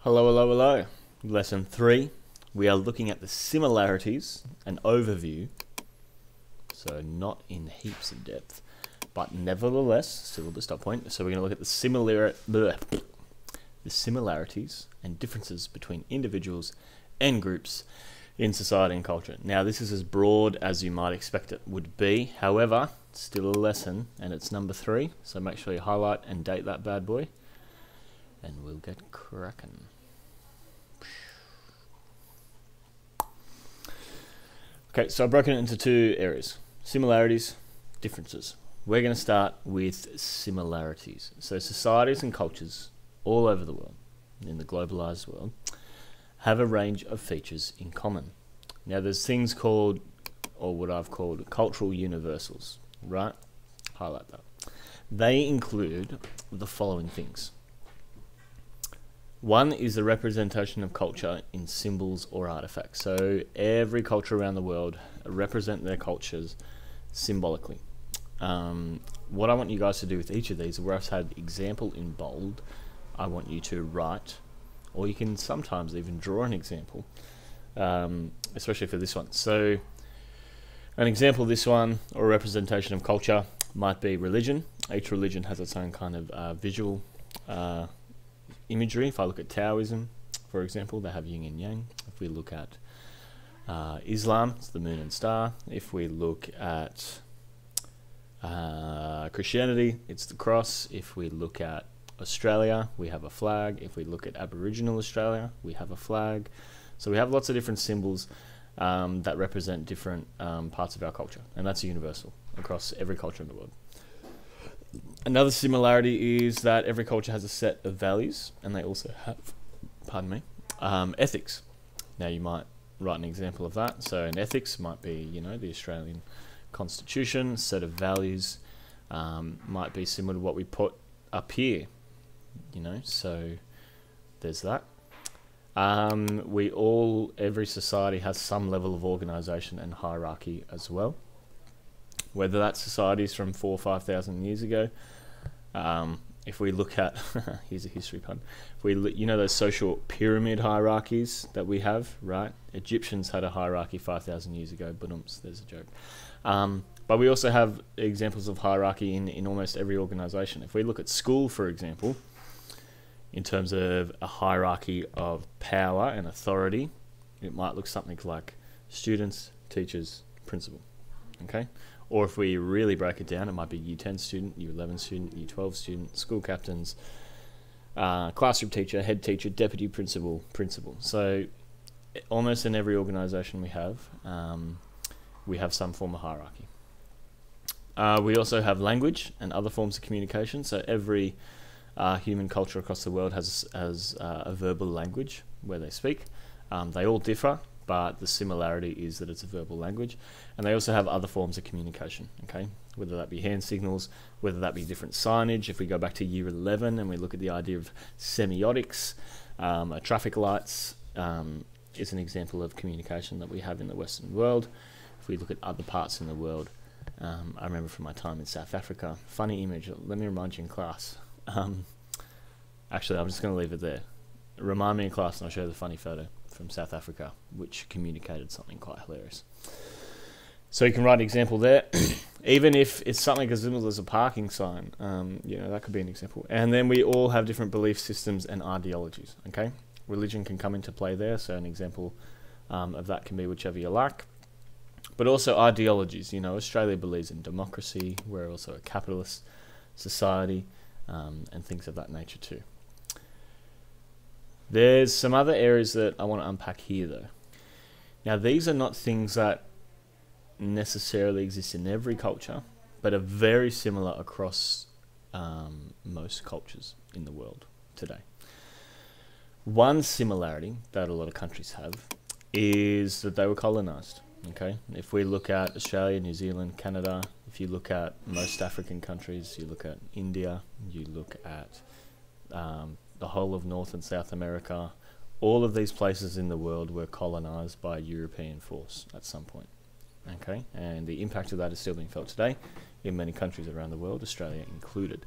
Hello, hello, hello. Lesson 3. We are looking at the similarities and overview. So not in heaps of depth, but nevertheless, still at the stop point. So we're going to look at the similarities and differences between individuals and groups in society and culture. Now, this is as broad as you might expect it would be. However, it's still a lesson, and it's number 3. So make sure you highlight and date that bad boy, and we'll get cracking. Okay, so I've broken it into 2 areas: similarities, differences. We're going to start with similarities. So societies and cultures all over the world, in the globalized world, have a range of features in common. Now, there's things called, or what I've called, cultural universals, right? Highlight that. They include the following things. One is the representation of culture in symbols or artifacts. So every culture around the world represent their cultures symbolically. What I want you guys to do with each of these, where I've had example in bold, I want you to write, or you can sometimes even draw an example, especially for this one. So an example of this one, or representation of culture, might be religion. Each religion has its own kind of visual imagery. If I look at Taoism, for example, they have yin and yang. If we look at Islam, it's the moon and star. If we look at Christianity, it's the cross. If we look at Australia, we have a flag. If we look at Aboriginal Australia, we have a flag. So we have lots of different symbols that represent different parts of our culture, and that's universal across every culture in the world. Another similarity is that every culture has a set of values, and they also have, ethics. Now, you might write an example of that. So an ethics might be, the Australian Constitution. Set of values might be similar to what we put up here, so there's that. Every society has some level of organisation and hierarchy as well. Whether that's societies from 4,000 or 5,000 years ago. If we look at, here's a history pun. If we look, those social pyramid hierarchies that we have, right? Egyptians had a hierarchy 5,000 years ago. But there's a joke. But we also have examples of hierarchy in almost every organisation. If we look at school, for example, in terms of a hierarchy of power and authority, it might look something like students, teachers, principal. Okay? Or if we really break it down, it might be Year 10 student, Year 11 student, Year 12 student, school captains, classroom teacher, head teacher, deputy principal, principal. So almost in every organisation we have some form of hierarchy. We also have language and other forms of communication. So every human culture across the world has a verbal language where they speak. They all differ, but the similarity is that it's a verbal language. And they also have other forms of communication, okay? Whether that be hand signals, whether that be different signage. If we go back to Year 11 and we look at the idea of semiotics, traffic lights is an example of communication that we have in the Western world. If we look at other parts in the world, I remember from my time in South Africa, funny image, let me remind you in class. Actually, I'm just going to leave it there. Remind me in class and I'll show you the funny photo from South Africa, which communicated something quite hilarious. So you can write an example there. Even if it's something as simple as a parking sign, that could be an example. And then we all have different belief systems and ideologies, okay? Religion can come into play there, so an example of that can be whichever you like. But also ideologies, Australia believes in democracy, we're also a capitalist society, and things of that nature too. There's some other areas that I want to unpack here though. Now, these are not things that necessarily exist in every culture, but are very similar across most cultures in the world today. One similarity that a lot of countries have is that they were colonised. Okay, if we look at Australia, New Zealand, Canada, if you look at most African countries, you look at India, you look at the whole of North and South America, all of these places in the world were colonised by European force at some point. Okay, and the impact of that is still being felt today in many countries around the world, Australia included.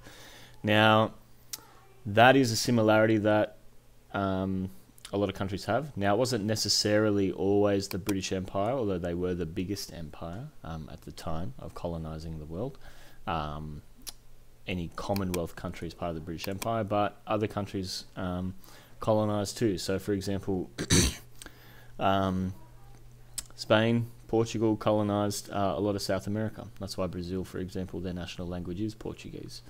Now, that is a similarity that a lot of countries have. Now, it wasn't necessarily always the British Empire, although they were the biggest empire at the time of colonising the world. Any Commonwealth country is part of the British Empire, but other countries colonised too. So, for example, Spain, Portugal colonised a lot of South America. That's why Brazil, for example, their national language is Portuguese,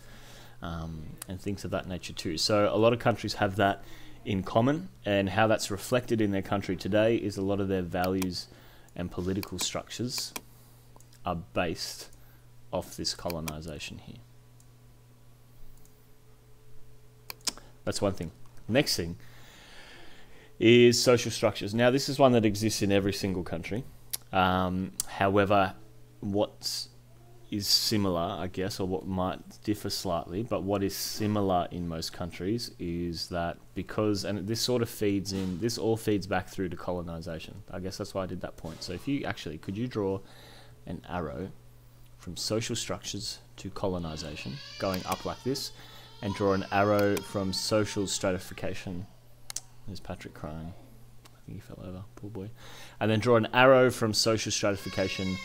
and things of that nature too. So a lot of countries have that in common, and how that's reflected in their country today is a lot of their values and political structures are based off this colonisation here. That's one thing. Next thing is social structures. Now, this is one that exists in every single country. However, what is similar, I guess, or what might differ slightly, but what is similar in most countries is that because, and this sort of feeds in, this all feeds back through to colonisation. I guess that's why I did that point. So if you actually, could you draw an arrow from social structures to colonisation, going up like this, and draw an arrow from social stratification. There's Patrick crying. I think he fell over, poor boy. And then draw an arrow from social stratification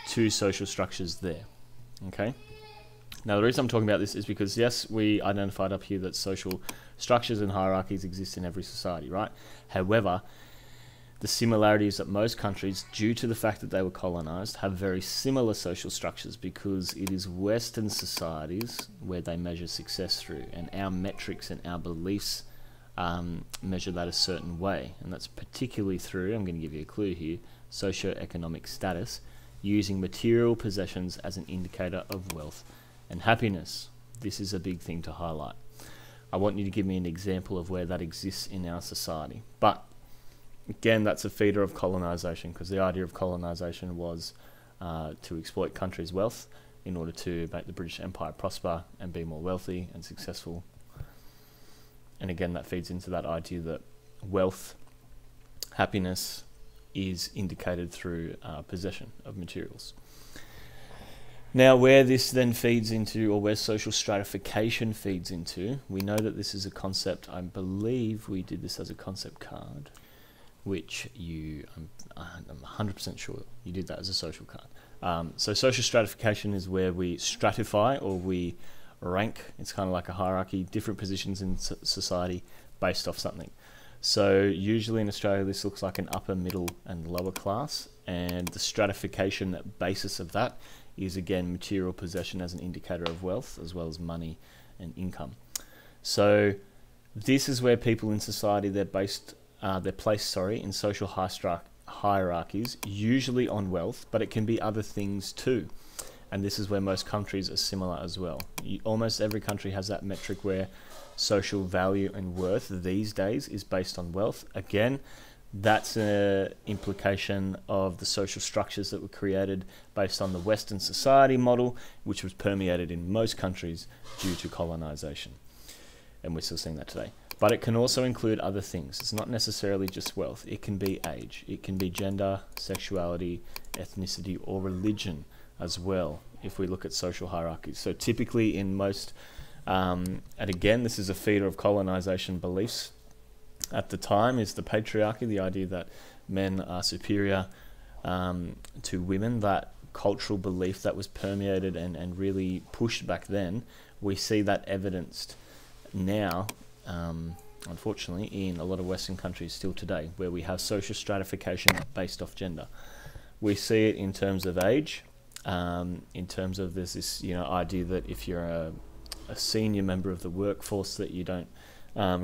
to social structures there. Okay? Now, the reason I'm talking about this is because, yes, we identified up here that social structures and hierarchies exist in every society, right? However, the similarity is that most countries, due to the fact that they were colonized, have very similar social structures because it is Western societies where they measure success through, and our metrics and our beliefs measure that a certain way, and that's particularly through, I'm going to give you a clue here, socioeconomic status, using material possessions as an indicator of wealth and happiness. This is a big thing to highlight. I want you to give me an example of where that exists in our society. But again, that's a feeder of colonisation, because the idea of colonisation was to exploit countries' wealth in order to make the British Empire prosper and be more wealthy and successful. And again, that feeds into that idea that wealth, happiness, is indicated through possession of materials. Now, where this then feeds into, or where social stratification feeds into, we know that this is a concept, I believe we did this as a concept card, which I'm 100% sure you did that as a social card. So social stratification is where we stratify, or we rank, it's kind of like a hierarchy, different positions in society based off something. So usually in Australia this looks like an upper, middle and lower class, and the stratification basis of that is again material possession as an indicator of wealth, as well as money and income. So this is where people in society, they're placed in social hierarchies, usually on wealth, but it can be other things too. And this is where most countries are similar as well. Almost every country has that metric where social value and worth these days is based on wealth. Again, that's an implication of the social structures that were created based on the Western society model, which was permeated in most countries due to colonization. And we're still seeing that today. But it can also include other things. It's not necessarily just wealth. It can be age. It can be gender, sexuality, ethnicity, or religion as well, if we look at social hierarchies. So typically in most, and again, this is a feeder of colonization beliefs at the time, is the patriarchy, the idea that men are superior to women. That cultural belief that was permeated and really pushed back then, we see that evidenced now, unfortunately, in a lot of Western countries still today, where we have social stratification based off gender. We see it in terms of age, in terms of there's this idea that if you're a senior member of the workforce, that you don't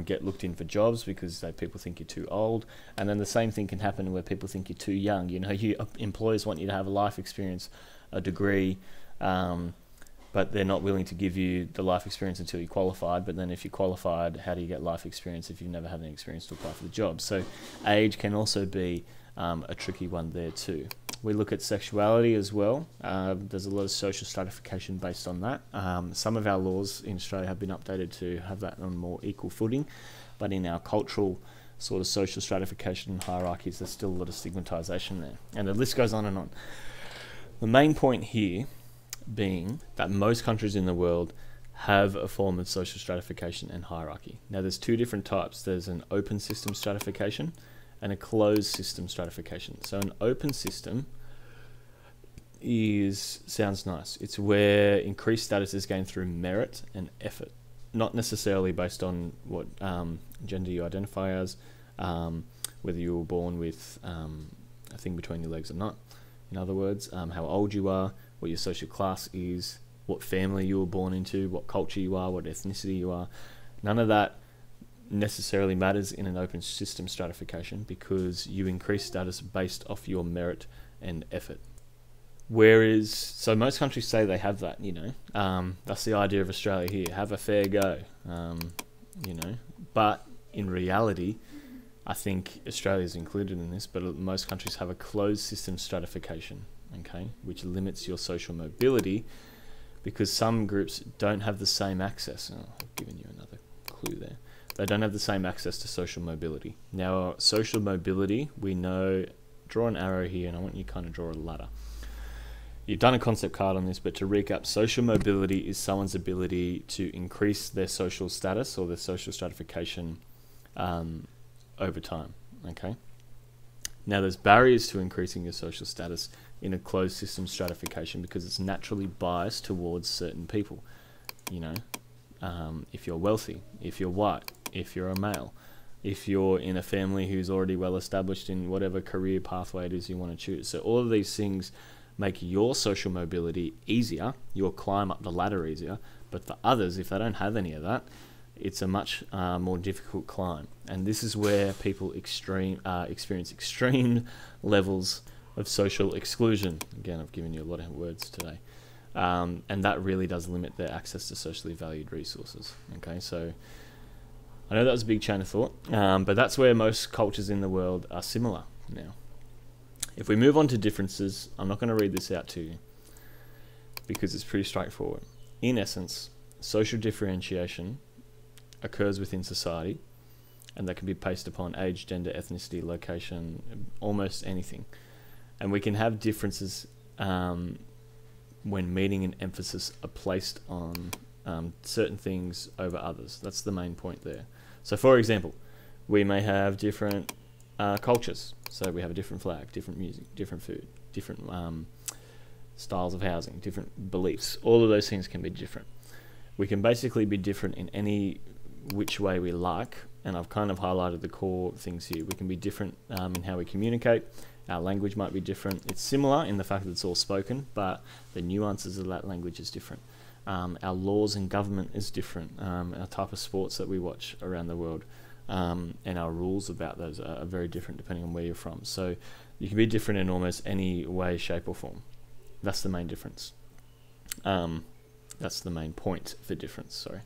get looked in for jobs because people think you're too old. And then the same thing can happen where people think you're too young. Employers want you to have a life experience, a degree, but they're not willing to give you the life experience until you're qualified. But then if you're qualified, how do you get life experience if you've never had any experience to apply for the job? So age can also be a tricky one there too. We look at sexuality as well. There's a lot of social stratification based on that. Some of our laws in Australia have been updated to have that on more equal footing, but in our cultural sort of social stratification and hierarchies, there's still a lot of stigmatization there. And the list goes on and on. The main point here being that most countries in the world have a form of social stratification and hierarchy. Now there's two different types. There's an open system stratification and a closed system stratification. So an open system sounds nice. It's where increased status is gained through merit and effort, not necessarily based on what gender you identify as, whether you were born with a thing between your legs or not. In other words, how old you are, what your social class is, what family you were born into, what culture you are, what ethnicity you are. None of that necessarily matters in an open system stratification because you increase status based off your merit and effort. Whereas, so most countries say they have that, you know, that's the idea of Australia here, have a fair go, you know, but in reality, I think Australia's included in this, but most countries have a closed system stratification, okay, which limits your social mobility because some groups don't have the same access. Oh, I've given you another clue there. They don't have the same access to social mobility. Now, social mobility, we know, draw an arrow here, and I want you to kind of draw a ladder. You've done a concept card on this, but to recap, social mobility is someone's ability to increase their social status or their social stratification over time, okay? Now, there's barriers to increasing your social status in a closed system stratification because it's naturally biased towards certain people, you know, if you're wealthy, if you're white, if you're a male, if you're in a family who's already well established in whatever career pathway it is you want to choose. So all of these things make your social mobility easier, your climb up the ladder easier, but for others, if they don't have any of that, it's a much more difficult climb. And this is where people experience extreme levels of social exclusion. Again, I've given you a lot of words today. And that really does limit their access to socially valued resources. Okay, so I know that was a big chain of thought, but that's where most cultures in the world are similar now. If we move on to differences, I'm not going to read this out to you because it's pretty straightforward. In essence, social differentiation occurs within society, and that can be based upon age, gender, ethnicity, location, almost anything. And we can have differences when meaning and emphasis are placed on certain things over others. That's the main point there. So for example, we may have different cultures. So we have a different flag, different music, different food, different styles of housing, different beliefs. All of those things can be different. We can basically be different in any which way we like, and I've kind of highlighted the core things here. We can be different in how we communicate. Our language might be different. It's similar in the fact that it's all spoken, but the nuances of that language is different. Our laws and government is different. Our type of sports that we watch around the world and our rules about those are very different depending on where you're from. So you can be different in almost any way, shape or form. That's the main difference. That's the main point for difference, sorry.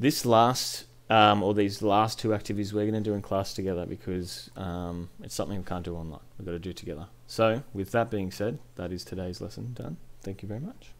This last, or these last two activities we're going to do in class together because it's something we can't do online. We've got to do together. So with that being said, that is today's lesson done. Thank you very much.